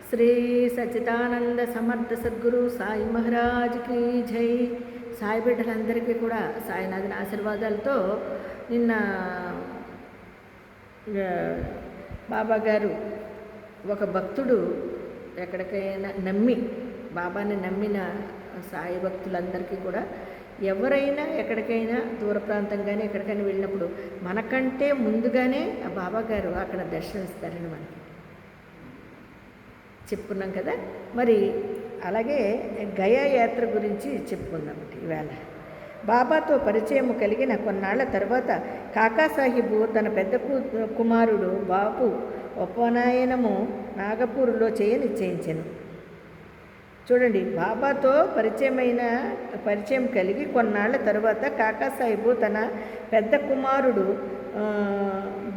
శ్రీ సచ్చిదానంద సమర్థ సద్గురు సాయి మహారాజ్కి జై. సాయి బిడ్డలందరికీ కూడా సాయినాథుని ఆశీర్వాదాలతో నిన్న బాబా గారు ఒక భక్తుడు ఎక్కడికైనా బాబాని నమ్మిన సాయి భక్తులందరికీ కూడా ఎవరైనా ఎక్కడికైనా దూర ప్రాంతం కానీ ఎక్కడికైనా వెళ్ళినప్పుడు మనకంటే ముందుగానే ఆ బాబా గారు అక్కడ దర్శనమిస్తారని మనకి చెప్పుకున్నాం కదా. మరి అలాగే గయా యాత్ర గురించి చెప్పుకుందాం ఈవేళ. బాబాతో పరిచయం కలిగిన కొన్నాళ్ల తర్వాత కాకాసాహిబు తన పెద్ద కుమారుడు బాపు ఉపనయనము నాగపూర్లో నిశ్చయించెను. చూడండి, బాబాతో పరిచయం కలిగి కొన్నాళ్ల తర్వాత కాకాసాహిబు తన పెద్ద కుమారుడు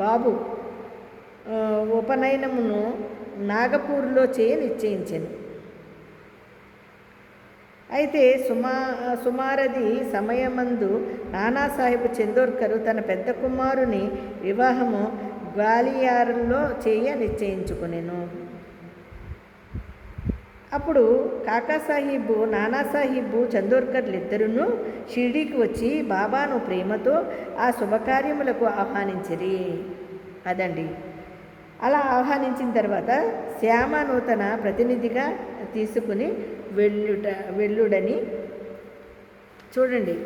బాబు ఉపనయనమును నాగపూర్లో నిశ్చయించెను. అయితే సుమారది సమయమందు నానాసాహెబ్ చందోర్కర్ తన పెద్ద కుమారుని వివాహము గ్వాలియర్లో నిశ్చయించుకునెను. అప్పుడు కాకాసాహిబు నానాసాహిబు చందోర్కర్లిద్దరూ షిర్డీకి వచ్చి బాబాను ప్రేమతో ఆ శుభకార్యములకు ఆహ్వానించిరి. అదండి. అలా ఆహ్వానించిన తర్వాత శ్యామను తన ప్రతినిధిగా తీసుకుని వెళ్ళుడని. చూడండి,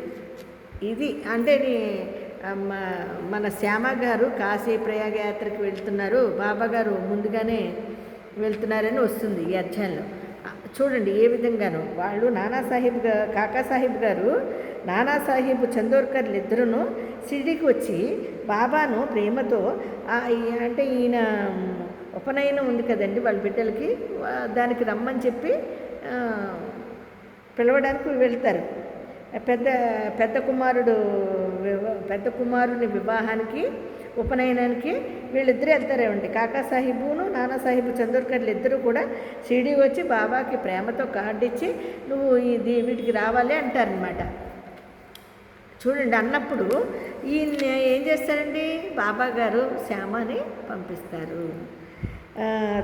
ఇది అంటే మన శ్యామ గారు కాశీ ప్రయాగ యాత్రకి వెళ్తున్నారు, బాబా గారు ముందుగానే వెళ్తున్నారని వస్తుంది ఈ అధ్యాయంలో. చూడండి ఏ విధంగాను వాళ్ళు కాకాసాహిబ్ గారు నానాసాహిబ్ చందోర్కర్లు ఇద్దరును షిర్డీకి వచ్చి బాబాను ప్రేమతో అంటే ఈయన ఉపనయనం ఉంది కదండి వాళ్ళ బిడ్డలకి, దానికి రమ్మని చెప్పి పిలవడానికి వెళ్తారు. పెద్ద కుమారుని వివాహానికి ఉపనయనానికి వీళ్ళిద్దరూ వెళ్తారేమండి. కాకాసాహిబును నానాసాహిబు చందోర్కర్లు ఇద్దరు కూడా షిర్డీ వచ్చి బాబాకి ప్రేమతో కార్డు ఇచ్చి నువ్వు వీటికి రావాలి అంటారనమాట. చూడండి, అన్నప్పుడు ఈయన ఏం చేస్తారండి, బాబా గారు శ్యామని పంపిస్తారు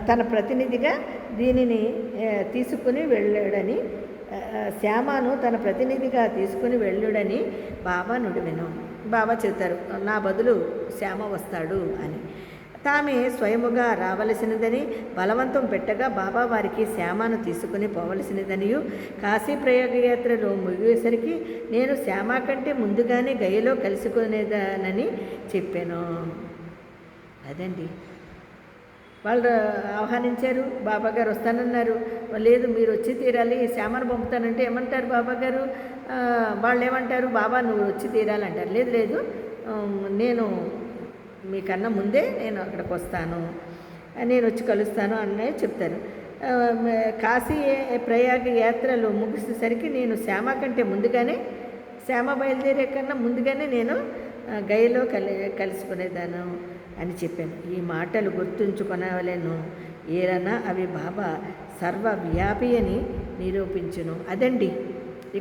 తన ప్రతినిధిగా దీనిని తీసుకుని వెళ్ళాడని. శ్యామను తన ప్రతినిధిగా తీసుకుని వెళ్ళుడని బాబా నుడివెను. బాబా చెబుతారు, నా బదులు శ్యామ వస్తాడు అని. తామే స్వయముగా రావలసినదని బలవంతం పెట్టగా బాబా వారికి శ్యామను తీసుకుని పోవలసినదనియు కాశీ ప్రయాగ యాత్రలో ముగిసేసరికి నేను శ్యామ కంటే ముందుగానే గయలో కలుసుకునేదానని చెప్పాను. అదండి, వాళ్ళు ఆహ్వానించారు, బాబా గారు వస్తానన్నారు. లేదు మీరు వచ్చి తీరాలి, శ్యామను పంపుతానంటే ఏమంటారు బాబా గారు? వాళ్ళు ఏమంటారు, బాబా నువ్వు వచ్చి తీరాలంటారు. లేదు నేను మీకన్నా ముందే నేను అక్కడికి వస్తాను, నేను వచ్చి కలుస్తాను అనే చెప్తారు. కాశీ ప్రయాగ యాత్రలు ముగిసేసరికి నేను శ్యామ కంటే ముందుగానే, శ్యామ బయలుదేరే కన్నా ముందుగానే నేను గయలో కలుసుకునేదాను అని చెప్పాను. ఈ మాటలు గుర్తుంచుకొనవలెను, ఏలనా అవి బాబా సర్వవ్యాపి అని నిరూపించును. అదండి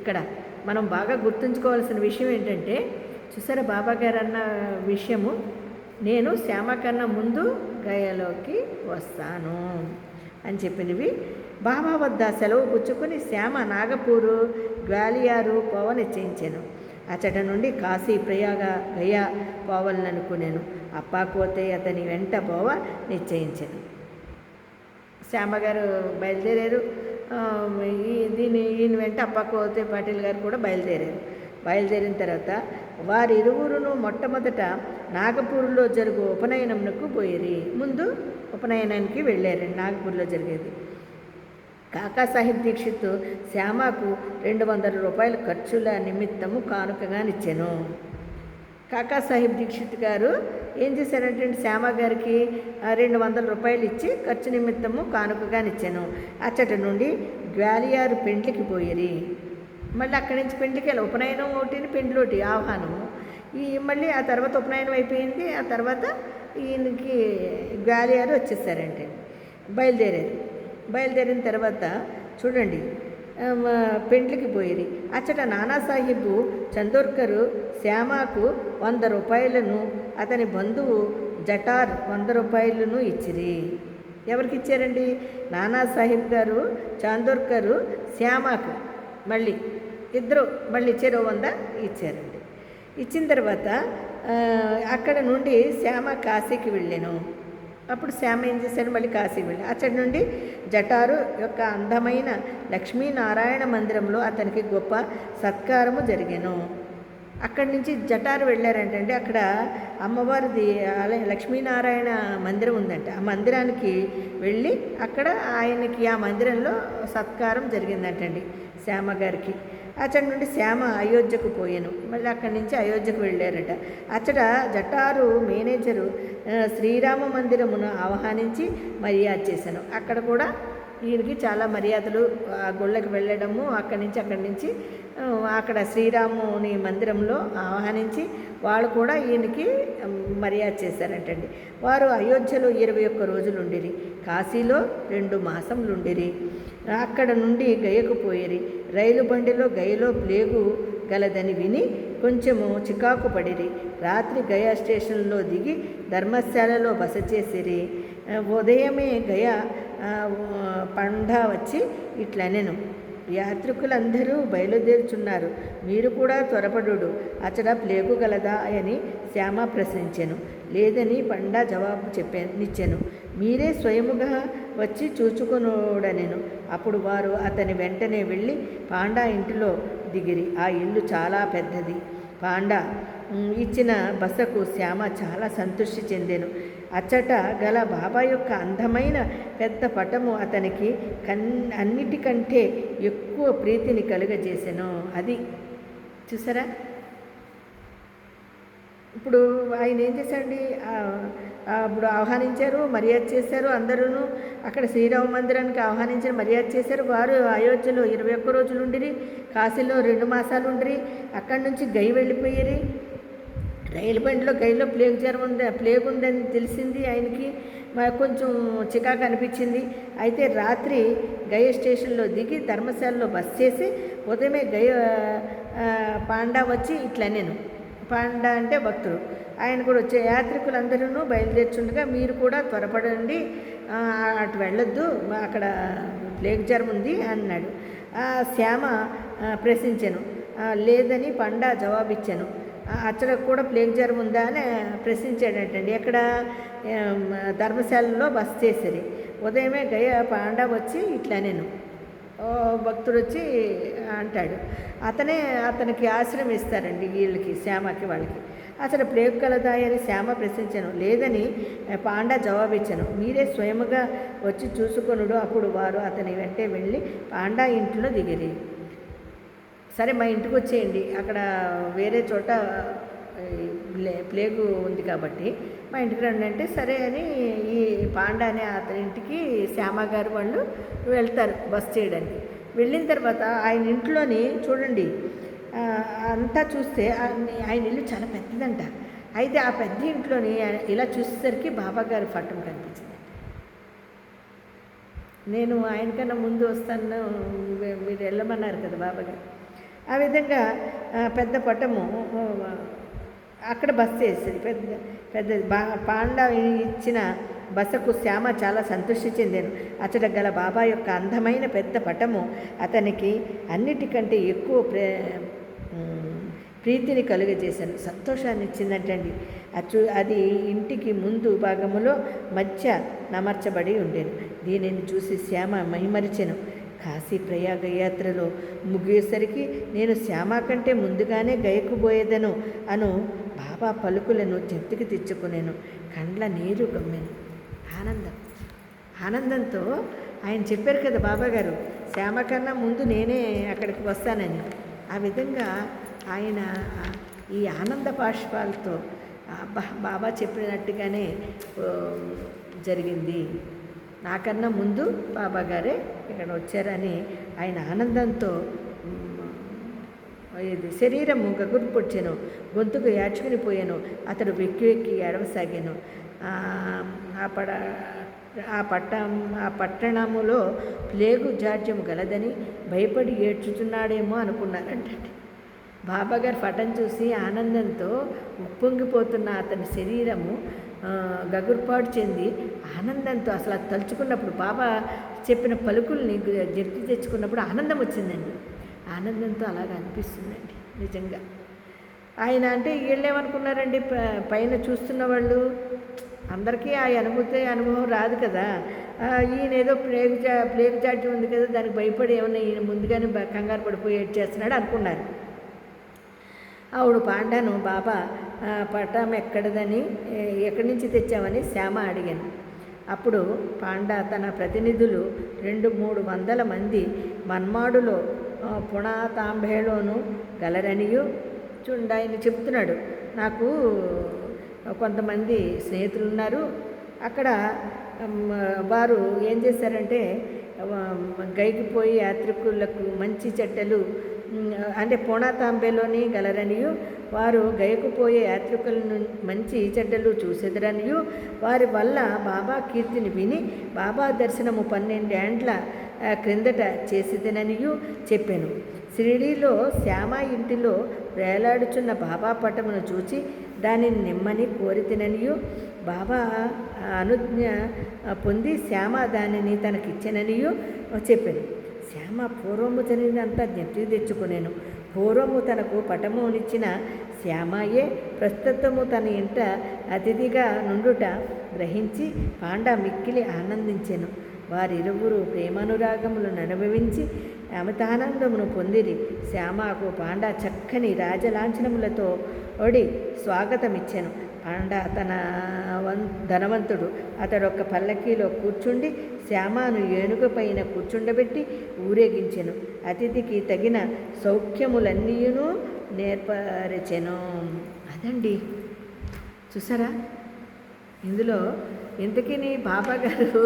ఇక్కడ మనం బాగా గుర్తుంచుకోవాల్సిన విషయం ఏంటంటే, చూసారా బాబా గారు అన్న విషయము, నేను శ్యామ కన్నా ముందు గయలోకి వస్తాను అని చెప్పినవి. బాబా వద్ద సెలవు పుచ్చుకొని శ్యామ నాగపూరు గ్వాలియరు నిశ్చయించాను. అచ్చట నుండి కాశీ ప్రయాగ గయా పోవాలనుకునేను. అప్పాకోతే అతని వెంట నిశ్చయించాను. శ్యామగారు బయలుదేరారు. ఈయన వెంట అప్పాకోతే పాటిల్ గారు కూడా బయలుదేరిన తర్వాత వారిరువురును మొట్టమొదట నాగపూర్లో జరుగు ఉపనయనంకు పోయిరి. ముందు ఉపనయనానికి వెళ్ళారు, నాగపూర్లో జరిగేది. కాకాసాహిబ్ దీక్షిత్ శ్యామకు 200 రూపాయల ఖర్చుల నిమిత్తము కానుకగానిచ్చాను. కాకాసాహిబ్ దీక్షిత్ గారు ఏం చేశారంటే శ్యామ గారికి 200 రూపాయలు ఇచ్చి ఖర్చు నిమిత్తము కానుకగానిచ్చాను. అచ్చట నుండి గ్వాలియర్ పెండ్లికి పోయిరి. మళ్ళీ అక్కడి నుంచి పెండ్లికి వెళ్ళి ఉపనయనం ఒకటి పెండ్లి ఒకటి ఆహ్వానము. మళ్ళీ ఆ తర్వాత ఉపనయనం అయిపోయింది. ఆ తర్వాత ఈయనకి గ్వాలియర్ వచ్చేసారంటే బయలుదేరిన తర్వాత చూడండి పెండ్లికి పోయిరి. అచ్చట నానాసాహిబు చందోర్కరు శ్యామకు 100 రూపాయలను, అతని బంధువు జటార్ 100 రూపాయలను ఇచ్చిరి. ఎవరికి ఇచ్చారండి? నానా సాహెబ్ గారు, చాందోర్కరు శ్యామకు మళ్ళీ ఇద్దరు మళ్ళీ చెరో 100 ఇచ్చారండి. ఇచ్చిన తర్వాత అక్కడ నుండి శ్యామ కాశీకి వెళ్ళాను. అప్పుడు శ్యామ ఏం చేశాడు? మళ్ళీ కాశీకి వెళ్ళి అక్కడి నుండి జటారు యొక్క అందమైన లక్ష్మీనారాయణ మందిరంలో అతనికి గొప్ప సత్కారము జరిగాను. అక్కడి నుంచి జటారు వెళ్ళారంటండి. అక్కడ అమ్మవారిది లక్ష్మీనారాయణ మందిరం ఉందంట. ఆ మందిరానికి వెళ్ళి అక్కడ ఆయనకి ఆ మందిరంలో సత్కారం జరిగిందంటండి శ్యామ గారికి. అచ్చడి నుండి శ్యామ అయోధ్యకు పోయాను. మళ్ళీ అక్కడి నుంచి అయోధ్యకు వెళ్ళారట. అచ్చట జటారు మేనేజరు శ్రీరామ మందిరమును ఆహ్వానించి మర్యాద చేశాను. అక్కడ కూడా ఈయనకి చాలా మర్యాదలు, ఆ గుళ్ళకి వెళ్ళడము, అక్కడి నుంచి అక్కడ శ్రీరాముని మందిరంలో ఆహ్వానించి వాళ్ళు కూడా ఈయనకి మర్యాద చేశారంటండి. వారు అయోధ్యలో 21 రోజులు ఉండిరి, కాశీలో 2 మాసములు ఉండిరి. అక్కడ నుండి గయకు పోయిరి. రైలు బండిలో గయలో ప్లేగు గలదని విని కొంచెము చికాకు పడిరి. రాత్రి గయా స్టేషన్లో దిగి ధర్మశాలలో బస చేసిరి. ఉదయమే గయా పండా వచ్చి ఇట్లనెను, యాత్రికులందరూ బయలుదేరుచున్నారు, మీరు కూడా త్వరపడు, అచ్చట ప్లేగు గలదా అని శ్యామ ప్రశ్నించెను. లేదని పండా జవాబు నిచ్చెను. మీరే స్వయముగా వచ్చి చూచుకొనుడనెను. అప్పుడు వారు అతని వెంటనే వెళ్ళి పాండా ఇంటిలో దిగిరి. ఆ ఇల్లు చాలా పెద్దది. పాండా ఇచ్చిన బసకు శ్యామ చాలా సంతృష్టి చెందెను. అచ్చట గల బాబా యొక్క అందమైన పెద్ద పటము అతనికి అన్నిటికంటే ఎక్కువ ప్రీతిని కలుగజేసెను. అది చూసారా? ఇప్పుడు ఆయన ఏం చేశాడండి? ఇప్పుడు ఆహ్వానించారు, మర్యాద చేశారు. అందరూ అక్కడ శ్రీరామ మందిరానికి ఆహ్వానించిన మర్యాద చేశారు. వారు అయోధ్యలో 21 రోజులు ఉండిరి, కాశీలో 2 మాసాలు ఉండిరి. అక్కడి నుంచి గై వెళ్ళిపోయారు. రైలు బండిలో గైలో ప్లేగ్ ఉందని తెలిసింది ఆయనకి. కొంచెం చికాకు అనిపించింది. అయితే రాత్రి గయ స్టేషన్లో దిగి ధర్మశాలలో బస్ చేసి ఉదయమే గయ పాండా వచ్చి ఇట్లనేను. పాండా అంటే భక్తుడు. ఆయన కూడా వచ్చే యాత్రికులందరూ బయలుదేరుచుండగా మీరు కూడా త్వరపడండి, అటు వెళ్ళొద్దు, అక్కడ ప్లేగ్ జ్వరం ఉంది అన్నాడు. శ్యామ ప్రశ్నించాను. లేదని పండా జవాబిచ్చాను. అక్కడ కూడా ప్లేగ్ జ్వరం ఉందా అని ప్రశ్నించాడటండి. ఎక్కడ? ధర్మశాలలో బస చేసేది. ఉదయమే గయ పాండా వచ్చి ఇట్లా నేను భక్తుడు వచ్చి అంటాడు. అతనికి ఆశ్రయం ఇస్తారండి వీళ్ళకి, శ్యామకి వాళ్ళకి. అసలు ప్లేగ్ కలదా అని శ్యామ ప్రశ్నించాను. లేదని పాండా జవాబిచ్చాను. మీరే స్వయముగా వచ్చి చూసుకొనుడు. అప్పుడు వారు అతని వెంటే వెళ్ళి పాండా ఇంట్లో దిగిరి. సరే మా ఇంటికి వచ్చేయండి, అక్కడ వేరే చోట ప్లేగు ఉంది కాబట్టి మా ఇంటికి రండి అంటే సరే అని ఈ పాండా అనే అతని ఇంటికి శ్యామ గారు వాళ్ళు వెళ్తారు బస్ చేయడానికి. వెళ్ళిన తర్వాత ఆయన ఇంట్లోని చూడండి, అంతా చూస్తే ఆయన ఇల్లు చాలా పెద్దదంట. అయితే ఆ పెద్ద ఇంట్లోని ఇలా చూసేసరికి బాబా గారి పట్టం కనిపించింది. నేను ఆయనకన్నా ముందు వస్తాను, మీరు వెళ్ళమన్నారు కదా బాబా గారు. ఆ విధంగా పెద్ద పట్టము అక్కడ బస చేసేది. పెద్ద పాండా ఇచ్చిన బసకు శ్యామ చాలా సంతృష్టి చెందాను. అచ్చట గల బాబా యొక్క అందమైన పెద్ద పటము అతనికి అన్నిటికంటే ఎక్కువ ప్రీతిని కలుగజేశాను, సంతోషాన్ని ఇచ్చిందంటండి. అది ఇంటికి ముందు భాగములో మధ్య నమర్చబడి ఉండేను. దీనిని చూసి శ్యామ మైమరిచెను. కాశీ ప్రయాగ యాత్రలో ముగిసేసరికి నేను శ్యామ కంటే ముందుగానే గయకుపోయేదను అను బాబా పలుకులను చెంతికి తెచ్చుకునేను. కండ్ల నీరు గమ్మెను. ఆనందంతో ఆయన చెప్పారు కదా బాబా గారు, శ్యామ కన్నా ముందు నేనే అక్కడికి వస్తానని. ఆ విధంగా ఆయన ఈ ఆనంద బాష్పాలతో బాబా చెప్పినట్టుగానే జరిగింది. నాకన్నా ముందు బాబా గారే ఇక్కడ వచ్చారని ఆయన ఆనందంతో శరీరము గగురు పొడిచెను, గొంతుకు యాడ్చుకుని పోయాను. అతడు వెక్కి వెక్కి ఏడవసాగాను. ఆ పట్టణములో ప్లేగు జాడ్యం గలదని భయపడి ఏడ్చుతున్నాడేమో అనుకున్నారంటే. బాబాగారు పటం చూసి ఆనందంతో ఉప్పొంగిపోతున్న అతని శరీరము గగుర్పాటు చెంది ఆనందంతో అసలు అది తలుచుకున్నప్పుడు బాబా చెప్పిన పలుకుల్ని జప్తి తెచ్చుకున్నప్పుడు ఆనందం వచ్చిందండి. ఆనందంతో అలాగ అనిపిస్తుందండి నిజంగా. ఆయన అంటే వీళ్ళేమనుకున్నారండి, పైన చూస్తున్న వాళ్ళు అందరికీ ఆ అనుభవం రాదు కదా. ఈయన ఏదో ప్లేగు జాడ్యం ఉంది కదా, దానికి భయపడి ఏమన్నా ఈయన ముందుగానే కంగారు పడిపోయి ఏడ్చేస్తున్నాడు అనుకున్నారు. ఆవిడ పాండాను బాబా పటం ఎక్కడి నుంచి తెచ్చామని శ్యామ అడిగాను. అప్పుడు పాండా తన ప్రతినిధులు 200-300 మంది మన్మాడులో పుణాతాంబేలోను గలరనియు చూడండి. ఆయన చెప్తున్నాడు, నాకు కొంతమంది స్నేహితులు ఉన్నారు. అక్కడ వారు ఏం చేశారంటే గైకిపోయి యాత్రికులకు మంచి చెడ్డలు అంటే పూణాతాంబేలోని గలరనియు వారు గయకుపోయే యాత్రికులను మంచి చెడ్డలు చూసేదరనియు వారి వల్ల బాబా కీర్తిని విని బాబా దర్శనము 12 ఏండ్ల క్రిందట చేసేదననియు చెప్పాను. షిరిడీలో శ్యామ ఇంటిలో వేలాడుచున్న బాబా పటమును చూచి దానిని నిమ్మని కోరితిననియు బాబా అనుజ్ఞ పొంది శ్యామ దానిని తనకిచ్చననియు చెప్పాను. శ్యామ పూర్వము జరిగినంతా జ్ఞప్తి తెచ్చుకునేను. పూర్వము తనకు పటమునిచ్చిన శ్యామయే ప్రస్తుతము తన ఇంట అతిథిగా నుండుట గ్రహించి పాండా మిక్కిలి ఆనందించెను. వారిరువురు ప్రేమానురాగములను అనుభవించి అమితానందమును పొందిరి. శ్యామకు పాండా చక్కని రాజలాంఛనములతో ఓడి స్వాగతమిచ్చెను. పాండా తన ధనవంతుడు. అతడొక్క పల్లకీలో కూర్చుండి శ్యామను ఏనుగు పైన కూర్చుండబెట్టి ఊరేగించెను. అతిథికి తగిన సౌఖ్యములన్నీయును నేర్పరిచెను. అదండి, చూసారా ఇందులో. ఇంతకీ నీ బాబా గారు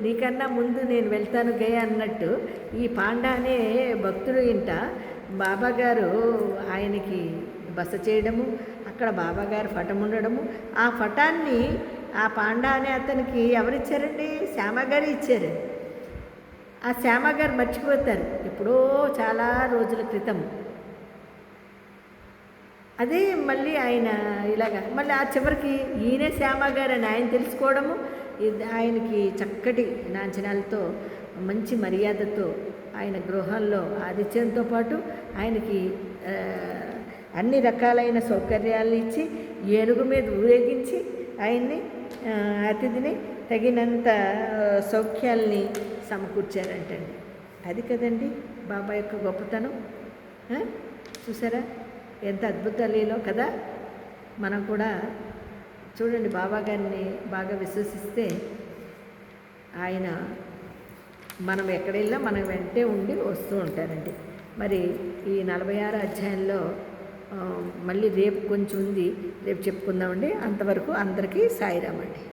నీకన్నా ముందు నేను వెళ్తాను గయ అన్నట్టు ఈ పాండా అనే భక్తుడు ఇంట బాబాగారు ఆయనకి బస చేయడము, అక్కడ బాబాగారు పటం ఉండడము, ఆ పటాన్ని ఆ పాండా అనే అతనికి ఎవరిచ్చారండి? శ్యామగారు ఇచ్చారు. ఆ శ్యామగారు మర్చిపోతారు ఎప్పుడో చాలా రోజుల క్రితం. అదే మళ్ళీ ఆయన ఇలాగా మళ్ళీ ఆ చివరికి ఈయనే శ్యామగారు అని ఆయన తెలుసుకోవడము, ఆయనకి చక్కటి లాంఛనాలతో మంచి మర్యాదతో ఆయన గృహాల్లో ఆతిథ్యంతో పాటు ఆయనకి అన్ని రకాలైన సౌకర్యాలు ఇచ్చి ఏనుగు మీద ఊరేగించి ఆయన్ని అతిథిని తగినంత సౌఖ్యాల్ని సమకూర్చారంటండి. అది కదండి బాబా యొక్క గొప్పతనం. చూసారా ఎంత అద్భుత లీలో కదా. మనం కూడా చూడండి బాబా గారిని బాగా విశ్వసిస్తే ఆయన మనం ఎక్కడ వెళ్ళినా మనం వెంటే ఉండి వస్తూ ఉంటారండి. మరి ఈ 46 అధ్యాయంలో మళ్ళీ రేపు కొంచెం ఉంది, రేపు చెప్పుకుందామండి. అంతవరకు అందరికీ సాయిరామండి.